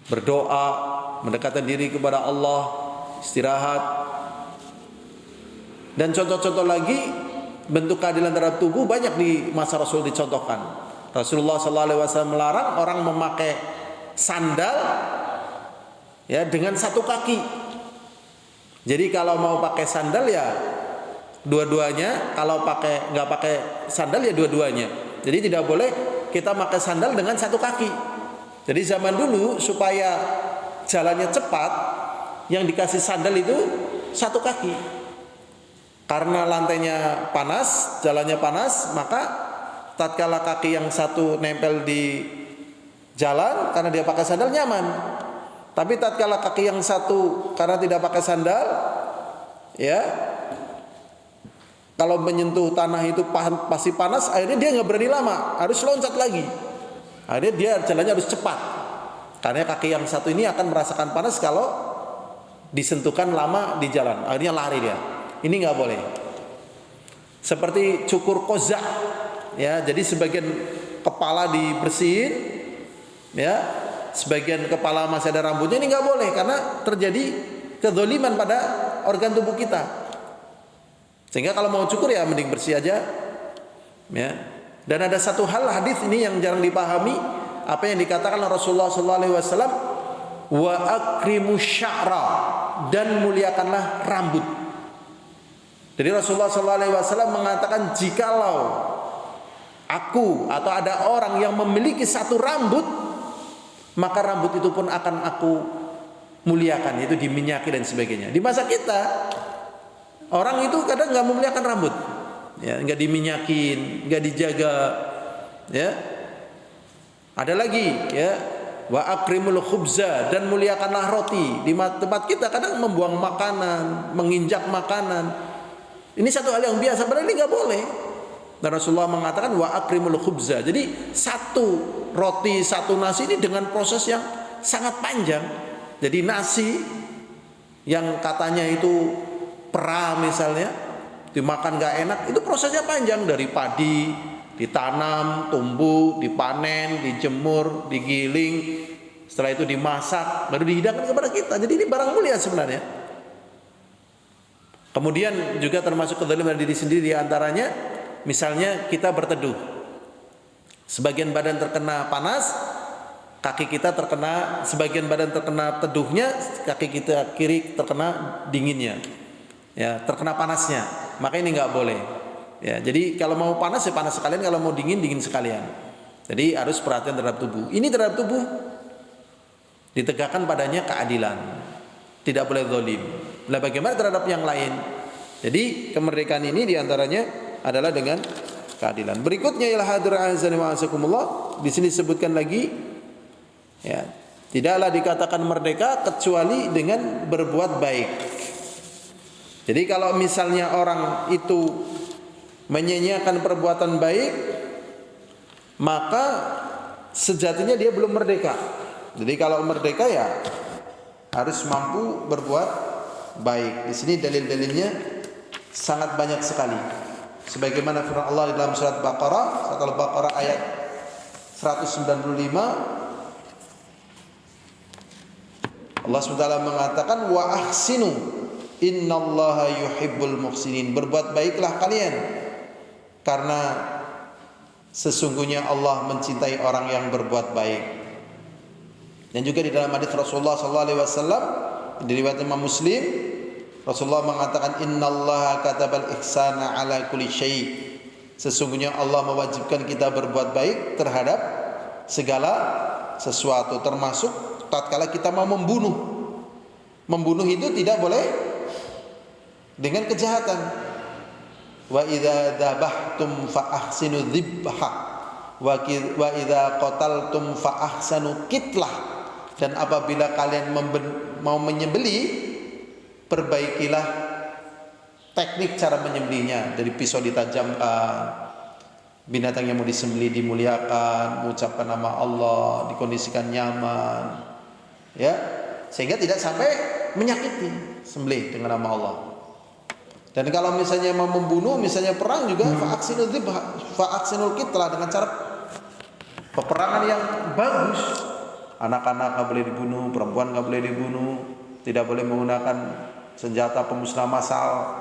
berdoa, mendekatkan diri kepada Allah, istirahat. Dan contoh-contoh lagi bentuk keadilan terhadap tubuh banyak di masa Rasul dicontohkan. Rasulullah SAW melarang orang memakai sandal ya dengan satu kaki. Jadi kalau mau pakai sandal ya dua-duanya, kalau nggak pakai sandal ya dua-duanya. Jadi tidak boleh kita pakai sandal dengan satu kaki. Jadi zaman dulu supaya jalannya cepat, yang dikasih sandal itu satu kaki. Karena lantainya panas, jalannya panas, maka tatkala kaki yang satu nempel di jalan karena dia pakai sandal nyaman. Tapi tatkala kaki yang satu karena tidak pakai sandal, ya, kalau menyentuh tanah itu pasti panas, akhirnya dia nggak berani lama, harus loncat lagi. Akhirnya dia jalannya harus cepat. Karena kaki yang satu ini akan merasakan panas kalau disentuhkan lama di jalan, akhirnya lari dia. Ini nggak boleh. Seperti cukur kozak, ya. Jadi sebagian kepala dibersihin, ya. Sebagian kepala masih ada rambutnya, ini nggak boleh karena terjadi kezaliman pada organ tubuh kita. Sehingga kalau mau cukur ya mending bersih aja, ya. Dan ada satu hal hadis ini yang jarang dipahami, apa yang dikatakan oleh Rasulullah SAW, wa akrimu sya'ra, dan muliakanlah rambut. Jadi Rasulullah SAW mengatakan, jikalau aku atau ada orang yang memiliki satu rambut, maka rambut itu pun akan aku muliakan, yaitu diminyaki dan sebagainya. Di masa kita, orang itu kadang nggak memuliakan rambut, ya, nggak diminyakin, nggak dijaga, ya. Ada lagi, ya, wa akrimul khubza, dan muliakanlah roti. Di tempat kita kadang membuang makanan, menginjak makanan. Ini satu hal yang biasa, padahal ini nggak boleh. Dan Rasulullah mengatakan wa akrimul khubza. Jadi satu roti, satu nasi ini dengan proses yang sangat panjang. Jadi nasi yang katanya itu perah misalnya, dimakan nggak enak, itu prosesnya panjang, dari padi ditanam, tumbuh, dipanen, dijemur, digiling, setelah itu dimasak, baru dihidangkan kepada kita. Jadi ini barang mulia sebenarnya. Kemudian juga termasuk kezaliman diri sendiri, diantaranya misalnya kita berteduh, sebagian badan terkena panas, kaki kita terkena, sebagian badan terkena teduhnya, kaki kita kiri terkena dinginnya, ya, terkena panasnya, maka ini nggak boleh, ya. Jadi kalau mau panas ya panas sekalian, kalau mau dingin dingin sekalian. Jadi harus perhatian terhadap tubuh. Ini terhadap tubuh ditegakkan padanya keadilan, tidak boleh zalim. Nah, bagaimana terhadap yang lain? Jadi kemerdekaan ini diantaranya adalah dengan keadilan. Berikutnya ialah hadir azani wa azakumullah. Di sini disebutkan lagi, ya, tidaklah dikatakan merdeka kecuali dengan berbuat baik. Jadi kalau misalnya orang itu menyanyiakan perbuatan baik, maka sejatinya dia belum merdeka. Jadi kalau merdeka ya harus mampu berbuat baik. Di sini dalil-dalilnya sangat banyak sekali. Sebagaimana firman Allah di dalam surat Al-Baqarah ayat 195 Allah SWT mengatakan wa ahsinu innallaha yuhibbul muhsinin. Berbuat baiklah kalian karena sesungguhnya Allah mencintai orang yang berbuat baik. Dan juga di dalam hadis Rasulullah SAW diriwayatkan Imam Muslim, Rasulullah mengatakan innallaha katabal ihsana ala kulli syai'. Sesungguhnya Allah mewajibkan kita berbuat baik terhadap segala sesuatu, termasuk tatkala kita mau membunuh. Membunuh itu tidak boleh dengan kejahatan. Wa idza dzabhtum fa ahsinu dzibha wa idza qataltum fa ahsanu qitlah. Dan apabila kalian mau menyembelih, perbaikilah teknik cara menyembelihnya. Dari pisau ditajamkan, binatang yang mau disembelih dimuliakan, mengucapkan nama Allah, dikondisikan nyaman, ya, sehingga tidak sampai menyakiti, sembelih dengan nama Allah. Dan kalau misalnya mau membunuh, misalnya perang juga fa'aksinul qitlah, dengan cara peperangan yang bagus. Anak-anak nggak boleh dibunuh, perempuan nggak boleh dibunuh, tidak boleh menggunakan senjata pemusnah massal.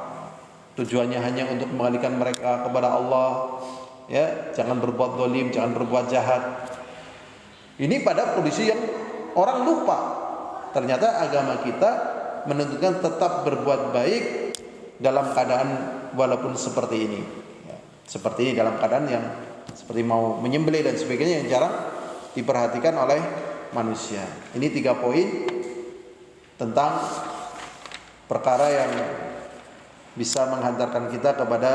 Tujuannya hanya untuk mengalihkan mereka kepada Allah. Ya, jangan berbuat zalim, jangan berbuat jahat. Ini pada kondisi yang orang lupa. Ternyata agama kita menuntutkan tetap berbuat baik dalam keadaan walaupun seperti ini. Ya, seperti ini dalam keadaan yang seperti mau menyembelih dan sebagainya yang jarang diperhatikan oleh manusia. Ini 3 poin tentang perkara yang bisa menghantarkan kita kepada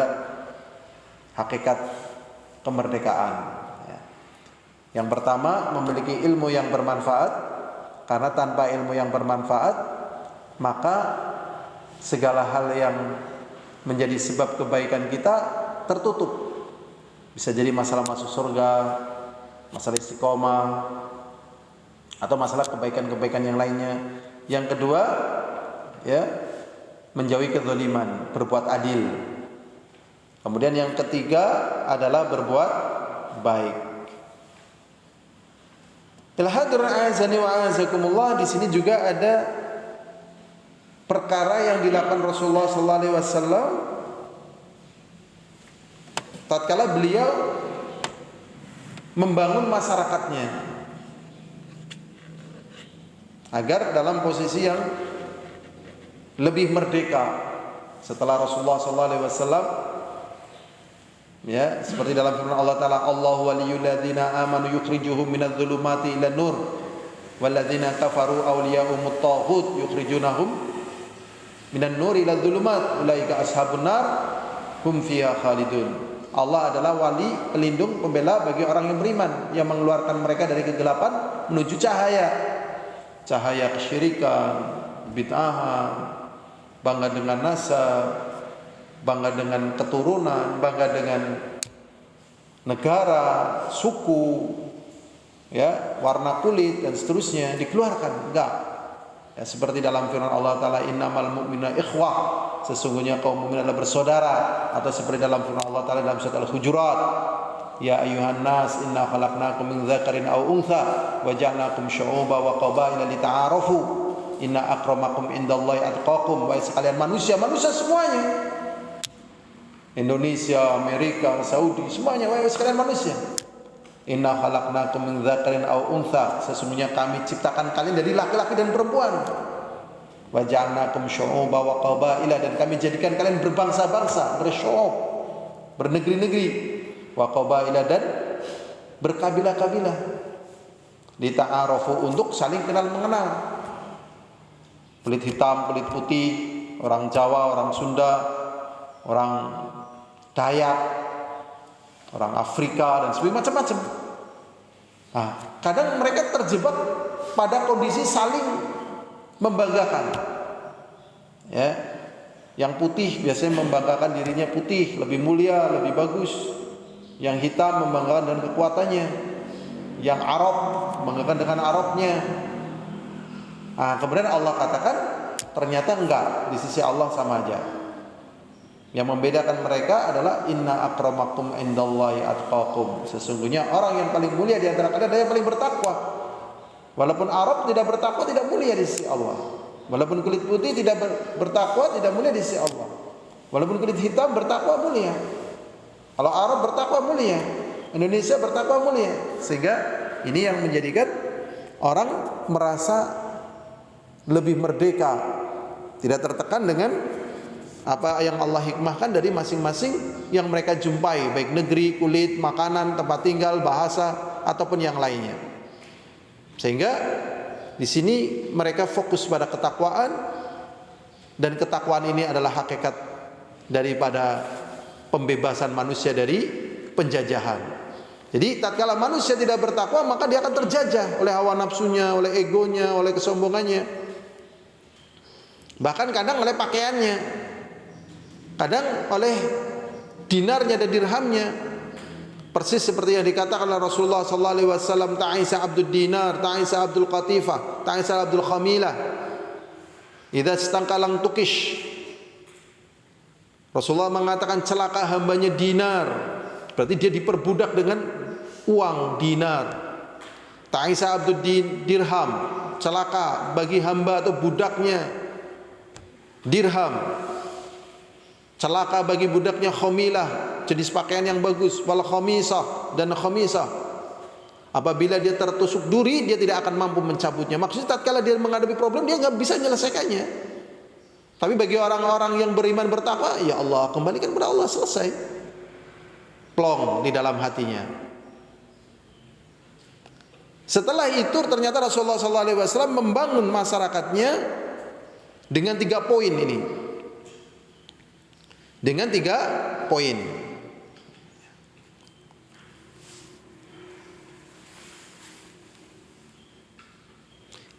hakikat kemerdekaan. Yang pertama, memiliki ilmu yang bermanfaat, karena tanpa ilmu yang bermanfaat maka segala hal yang menjadi sebab kebaikan kita tertutup. Bisa jadi masalah masuk surga, masalah istiqomah, atau masalah kebaikan-kebaikan yang lainnya. Yang kedua, ya, menjauhi kezaliman, berbuat adil. Kemudian yang ketiga adalah berbuat baik. Al-hadir azani wa azakumullah, di sini juga ada perkara yang dilakukan Rasulullah sallallahu alaihi wasallam tatkala beliau membangun masyarakatnya agar dalam posisi yang lebih merdeka setelah Rasulullah SAW, ya, seperti dalam firman Allah Taala, Allahu waliyul ladzina amanu yukhrijuhum minadh dhulumati ilan nur wal ladzina kafaru awliya'umut taghut yukhrijunahum minan nur ilal dhulumat ulaika ashabun nar hum fiha khalidun. Allah adalah wali, pelindung, pembela bagi orang yang beriman, yang mengeluarkan mereka dari kegelapan menuju cahaya kesyirikan, bid'ahan, bangga dengan nasab, bangga dengan keturunan, bangga dengan negara, suku, ya, warna kulit dan seterusnya dikeluarkan. Enggak. Ya, seperti dalam firman Allah Taala, innamal mu'minuna ikhwah, sesungguhnya kaum mukmin adalah bersaudara, atau seperti dalam firman Allah Taala dalam surat Al-Hujurat, ya ayuhan nas inna khalaqnakum min dzakarin aw untha wa ja'alnakum syu'uban wa qabaila lita'arafu inna akramakum indallahi atqakum. Wahai sekalian manusia semuanya, Indonesia, Amerika, Saudi, semuanya wahai sekalian manusia, inna khalaqnakum min dzakarin aw untha, sesungguhnya kami ciptakan kalian dari laki-laki dan perempuan, wa ja'alnakum syu'uban wa qabaila, dan kami jadikan kalian berbangsa-bangsa, bersyu'ub, bernegeri-negeri, wa qabaila, dan berkabilah-kabilah, lita'arafu, untuk saling kenal mengenal. Kulit hitam, kulit putih, orang Jawa, orang Sunda, orang Dayak, orang Afrika, dan sebagainya, macam-macam. Nah, kadang mereka terjebak pada kondisi saling membanggakan. Ya, yang putih biasanya membanggakan dirinya putih, lebih mulia, lebih bagus. Yang hitam membanggakan dengan kekuatannya. Yang Arab membanggakan dengan Arabnya. Nah, kemudian Allah katakan ternyata enggak, di sisi Allah sama aja. Yang membedakan mereka adalah inna akramakum indallahi atqakum. Sesungguhnya orang yang paling mulia di antara kalian adalah yang paling bertakwa. Walaupun Arab tidak bertakwa tidak mulia di sisi Allah. Walaupun kulit putih tidak bertakwa tidak mulia di sisi Allah. Walaupun kulit hitam bertakwa mulia. Kalau Arab bertakwa mulia, Indonesia bertakwa mulia. Sehingga ini yang menjadikan orang merasa lebih merdeka, tidak tertekan dengan apa yang Allah hikmahkan dari masing-masing yang mereka jumpai, baik negeri, kulit, makanan, tempat tinggal, bahasa ataupun yang lainnya. Sehingga di sini mereka fokus pada ketakwaan, dan ketakwaan ini adalah hakikat daripada pembebasan manusia dari penjajahan. Jadi tatkala manusia tidak bertakwa, maka dia akan terjajah oleh hawa nafsunya, oleh egonya, oleh kesombongannya. Bahkan kadang oleh pakaiannya, kadang oleh dinarnya dan dirhamnya. Persis seperti yang dikatakan oleh Rasulullah sallallahu alaihi wasallam, ta'isa abdul dinar, ta'isa abdul qatifah, ta'isa abdul khamilah. Idza stangkalang tukish. Rasulullah mengatakan celaka hambanya dinar. Berarti dia diperbudak dengan uang dinar. Ta'isa abdul dirham, celaka bagi hamba atau budaknya dirham. Celaka bagi budaknya khamilah, jenis pakaian yang bagus, wal khamisah dan khamisah. Apabila dia tertusuk duri, dia tidak akan mampu mencabutnya. Maksudnya tatkala dia menghadapi problem, dia nggak bisa menyelesaikannya. Tapi bagi orang-orang yang beriman bertakwa, ya Allah, kembalikan kepada Allah, selesai. Plong di dalam hatinya. Setelah itu ternyata Rasulullah SAW membangun masyarakatnya dengan 3 poin ini. Dengan 3 poin.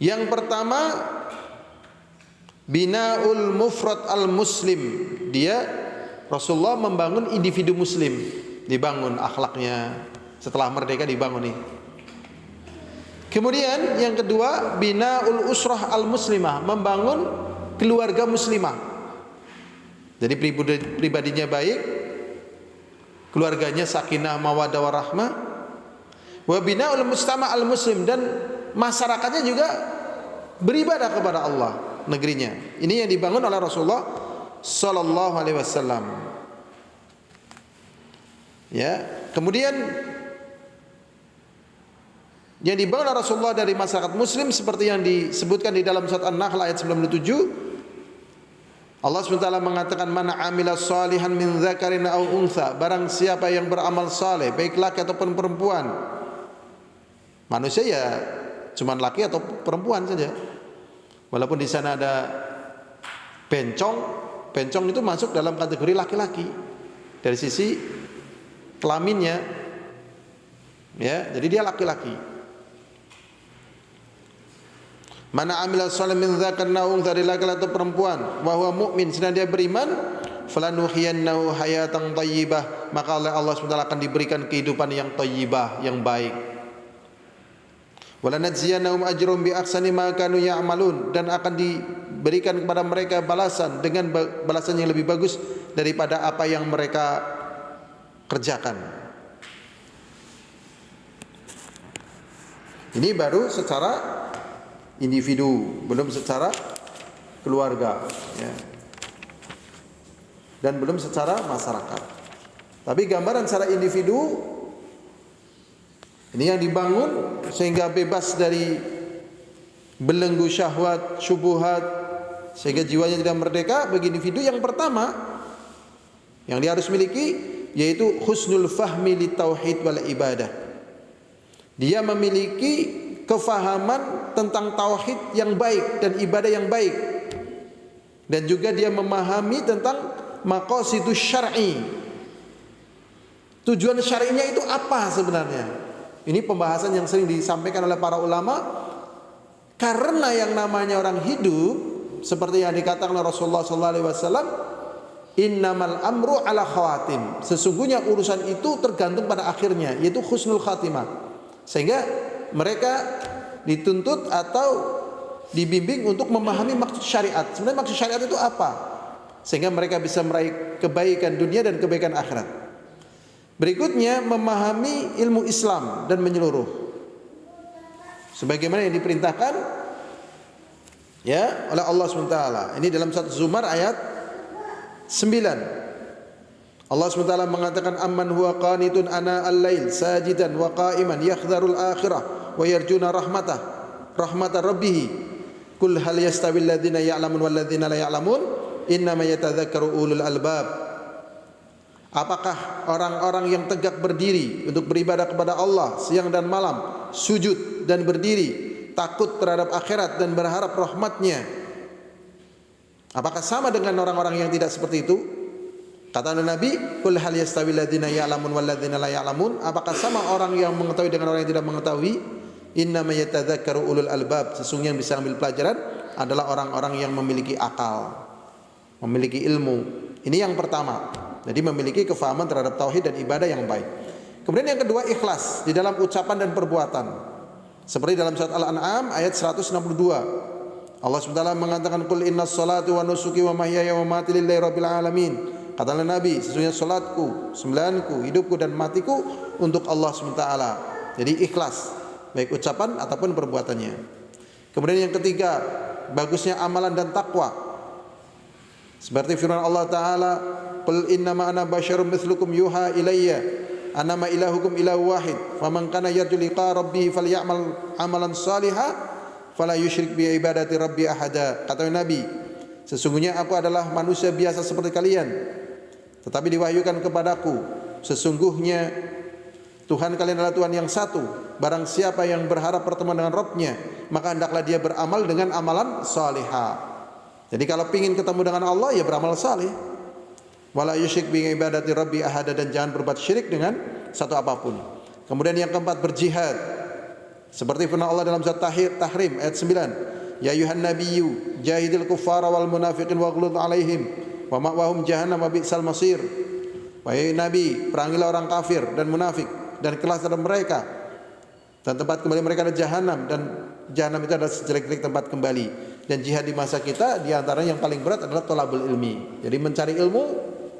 Yang pertama, binaul mufrad al-muslim. Dia Rasulullah membangun individu muslim, dibangun akhlaknya. Setelah merdeka dibangun nih. Kemudian yang kedua, binaul usrah al-muslimah, membangun keluarga muslimah. Jadi pribadinya baik, keluarganya sakinah mawaddah warahmah. Wa binaul mujtama' al-muslim, dan masyarakatnya juga beribadah kepada Allah, negerinya. Ini yang dibangun oleh Rasulullah sallallahu alaihi wasallam. Ya, kemudian yang dibangun oleh Rasulullah dari masyarakat muslim seperti yang disebutkan di dalam surat An-Nahl ayat 97. Allah SWT mengatakan, man amila salihan min dzakarin aw untha, barang siapa yang beramal saleh baik laki ataupun perempuan. Manusia ya cuman laki atau perempuan saja. Walaupun di sana ada bencong, bencong itu masuk dalam kategori laki-laki dari sisi kelaminnya. Ya, jadi dia laki-laki. Mana amila salih min dzakarin aw untha, dari laki atau perempuan, wa huwa mukmin, sedang dia beriman, falanuhyiyannahu hayatan thayyibah, maka oleh Allah SWT akan diberikan kehidupan yang thayyibah, yang baik. Wala najziyannahum ajrum bi ahsani ma kanu ya'malun, dan akan diberikan kepada mereka balasan dengan balasan yang lebih bagus daripada apa yang mereka kerjakan. Ini baru secara individu, belum secara keluarga, ya. Dan belum secara masyarakat. Tapi gambaran secara individu ini yang dibangun sehingga bebas dari belenggu syahwat, syubhat, sehingga jiwanya tidak merdeka. Bagi individu yang pertama yang dia harus miliki yaitu husnul fahmi li tauhid wal ibadah. Dia memiliki kefahaman tentang tauhid yang baik dan ibadah yang baik, dan juga dia memahami tentang maqasidus syar'i, tujuan syar'inya itu apa sebenarnya. Ini pembahasan yang sering disampaikan oleh para ulama, karena yang namanya orang hidup seperti yang dikatakan oleh Rasulullah SAW, innamal amru ala khawatim, sesungguhnya urusan itu tergantung pada akhirnya, yaitu husnul khatimah. Sehingga mereka dituntut atau dibimbing untuk memahami maksud syariat. Sebenarnya maksud syariat itu apa? sehingga mereka bisa meraih kebaikan dunia dan kebaikan akhirat. Berikutnya, memahami ilmu Islam dan menyeluruh sebagaimana yang diperintahkan ya oleh Allah SWT. Ini dalam surat Zumar ayat 9. Allah SWT mengatakan, amman huwa qanitun ana al-lail sajidan wa qa'iman yakhdharul akhirah wa yarjuna rahmata rabbih kul hal yastawil ladzina ya'lamun wal ladzina la ya'lamun innama yatadzakkaru ulul albab. Apakah orang-orang yang tegak berdiri untuk beribadah kepada Allah siang dan malam, sujud dan berdiri, takut terhadap akhirat dan berharap rahmatnya, apakah sama dengan orang-orang yang tidak seperti itu? Kata Nabi, qul hal yastawil ladzina ya'lamun wal ladzina la ya'lamun, apakah sama orang yang mengetahui dengan orang yang tidak mengetahui? Innama yatadzakkaru ulul albab, sesungguhnya yang bisa ambil pelajaran adalah orang-orang yang memiliki akal, memiliki ilmu. Ini yang pertama. Jadi memiliki kefahaman terhadap tauhid dan ibadah yang baik. Kemudian yang kedua, ikhlas di dalam ucapan dan perbuatan. Seperti dalam surat Al-An'am ayat 162. Allah SWT mengatakan, qul innas salati wa nusuki wa mahyaya wa mamati lillahi rabbil alamin. Katalah Nabi, sesungguhnya salatku, sembahyangku, hidupku dan matiku untuk Allah SWT. Jadi ikhlas, baik ucapan ataupun perbuatannya. Kemudian yang ketiga, bagusnya amalan dan takwa. Seperti firman Allah Ta'ala, qul innama ana basyarum mithlukum yuha ilayya annama ilahukum ilahu wahid faman kana yarju liqa rabbih falyamal amalan salihah fala yusyrik bi ibadati rabbi ahada. Kata Nabi, sesungguhnya aku adalah manusia biasa seperti kalian, tetapi diwahyukan kepadaku, sesungguhnya Tuhan kalian adalah Tuhan yang satu. Barang siapa yang berharap pertemuan dengan Rabbnya, maka hendaklah dia beramal dengan amalan salihah. Jadi kalau ingin ketemu dengan Allah, ya beramal salih. Wala yusyrik bi ibadati rabbi ahada, dan jangan berbuat syirik dengan satu apapun. Kemudian yang keempat, berjihad. Seperti firman Allah dalam surat Tahrim ayat 9, ya ayuhan nabiyyu jahidil kuffara wal munafiqin waghlud alaihim wa ma'wahum jahannam wa bi'sal masir. Wahai Nabi, perangilah orang kafir dan munafik dan kelas dalam mereka, dan tempat kembali mereka adalah jahanam, dan jahanam itu adalah sejelek-jelek tempat kembali. Dan jihad di masa kita diantara yang paling berat adalah thalabul ilmi. Jadi mencari ilmu,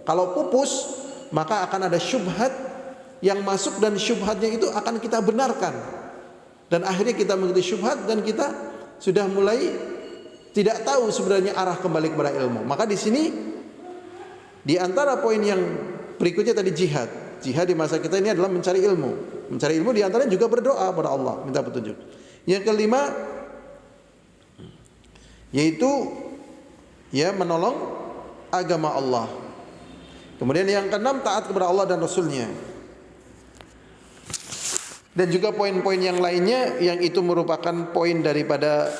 kalau pupus maka akan ada syubhat yang masuk, dan syubhatnya itu akan kita benarkan, dan akhirnya kita mengikuti syubhat dan kita sudah mulai tidak tahu sebenarnya arah kembali kepada ilmu. Maka di sini di antara poin yang berikutnya tadi jihad. Jihad di masa kita ini adalah mencari ilmu. Mencari ilmu di antaranya juga berdoa kepada Allah, minta petunjuk. Yang kelima, yaitu ya menolong agama Allah. Kemudian yang keenam, taat kepada Allah dan Rasulnya. Dan juga poin-poin yang lainnya yang itu merupakan poin daripada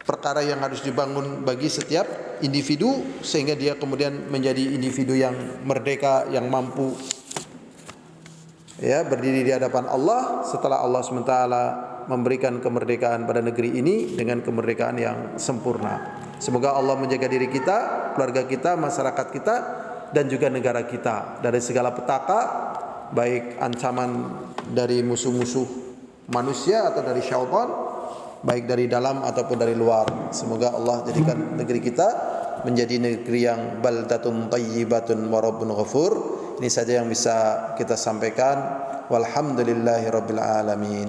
perkara yang harus dibangun bagi setiap individu, sehingga dia kemudian menjadi individu yang merdeka, yang mampu ya berdiri di hadapan Allah setelah Allah SWT memberikan kemerdekaan pada negeri ini dengan kemerdekaan yang sempurna. Semoga Allah menjaga diri kita, keluarga kita, masyarakat kita, dan juga negara kita dari segala petaka, baik ancaman dari musuh-musuh manusia atau dari syaitan, baik dari dalam ataupun dari luar. Semoga Allah jadikan negeri kita menjadi negeri yang baldatun thayyibatun wa rabbun ghafur. Ini saja yang bisa kita sampaikan. Walhamdulillahirabbil alamin.